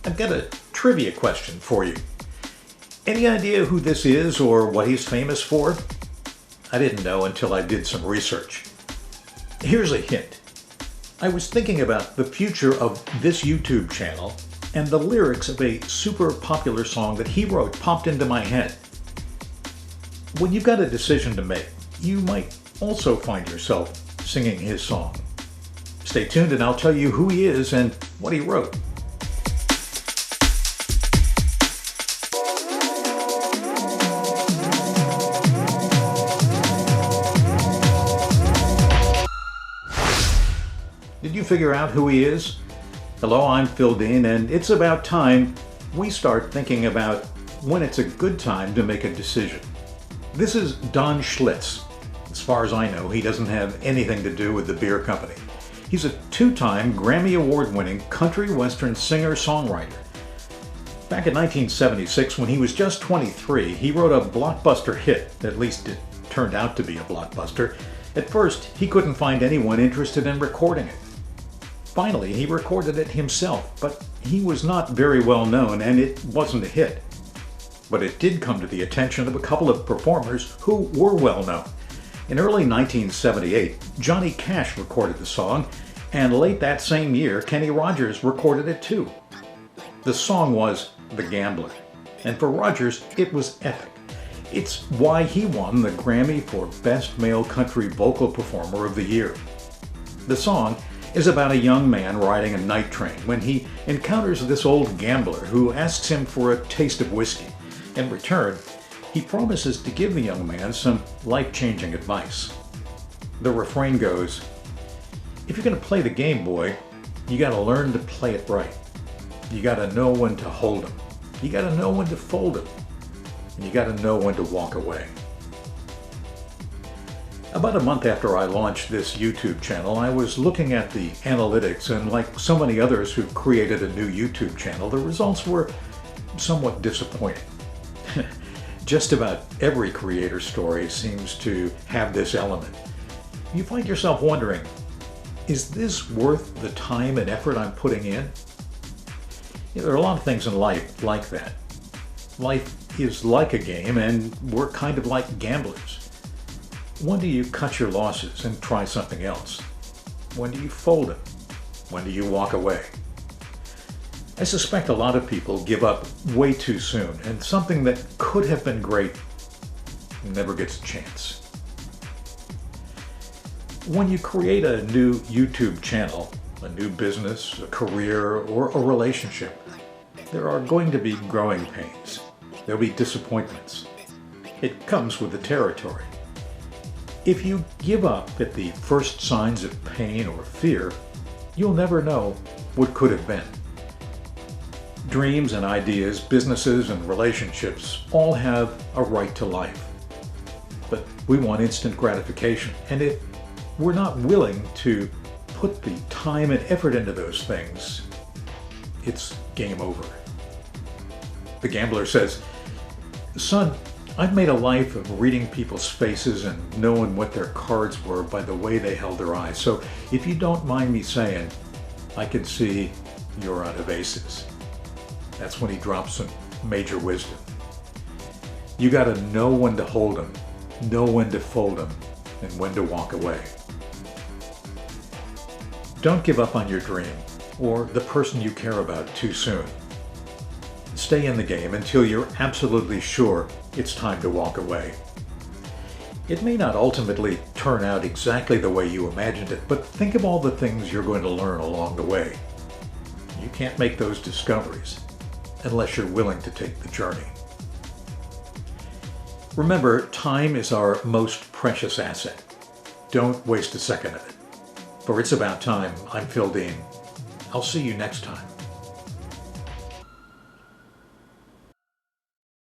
I've got a trivia question for you. Any idea who this is or what he's famous for? I didn't know until I did some research. Here's a hint. I was thinking about the future of this YouTube channel, and the lyrics of a super popular song that he wrote popped into my head. When you've got a decision to make, you might also find yourself singing his song. Stay tuned and I'll tell you who he is and what he wrote. Did you figure out who he is? Hello, I'm Phil Dean, and it's about time we start thinking about when it's a good time to make a decision. This is Don Schlitz. As far as I know, he doesn't have anything to do with the beer company. He's a two-time Grammy Award-winning country western singer-songwriter. Back in 1976, when he was just 23, he wrote a blockbuster hit. At least it turned out to be a blockbuster. At first, he couldn't find anyone interested in recording it. Finally, he recorded it himself, but he was not very well known and it wasn't a hit. But it did come to the attention of a couple of performers who were well known. In early 1978, Johnny Cash recorded the song, and late that same year, Kenny Rogers recorded it too. The song was The Gambler, and for Rogers, it was epic. It's why he won the Grammy for Best Male Country Vocal Performer of the Year. The song is about a young man riding a night train when he encounters this old gambler who asks him for a taste of whiskey. In return, he promises to give the young man some life-changing advice. The refrain goes, "If you're going to play the game, boy, you got to learn to play it right. You got to know when to hold 'em. You got to know when to fold 'em. And you got to know when to walk away." About a month after I launched this YouTube channel, I was looking at the analytics, and like so many others who created a new YouTube channel, the results were somewhat disappointing. Just about every creator story seems to have this element. You find yourself wondering, is this worth the time and effort I'm putting in? There are a lot of things in life like that. Life is like a game, and we're kind of like gamblers. When do you cut your losses and try something else? When do you fold it? When do you walk away? I suspect a lot of people give up way too soon, and something that could have been great never gets a chance. When you create a new YouTube channel, a new business, a career, or a relationship, there are going to be growing pains. There'll be disappointments. It comes with the territory. If you give up at the first signs of pain or fear, you'll never know what could have been. Dreams and ideas, businesses and relationships all have a right to life. But we want instant gratification, and if we're not willing to put the time and effort into those things, it's game over. The gambler says, "Son, I've made a life of reading people's faces and knowing what their cards were by the way they held their eyes. So if you don't mind me saying, I can see you're out of aces." That's when he drops some major wisdom. You got to know when to hold them, know when to fold them, and when to walk away. Don't give up on your dream or the person you care about too soon. Stay in the game until you're absolutely sure it's time to walk away. It may not ultimately turn out exactly the way you imagined it, but think of all the things you're going to learn along the way. You can't make those discoveries unless you're willing to take the journey. Remember, time is our most precious asset. Don't waste a second of it. For It's About Time, I'm Phil Dean. I'll see you next time.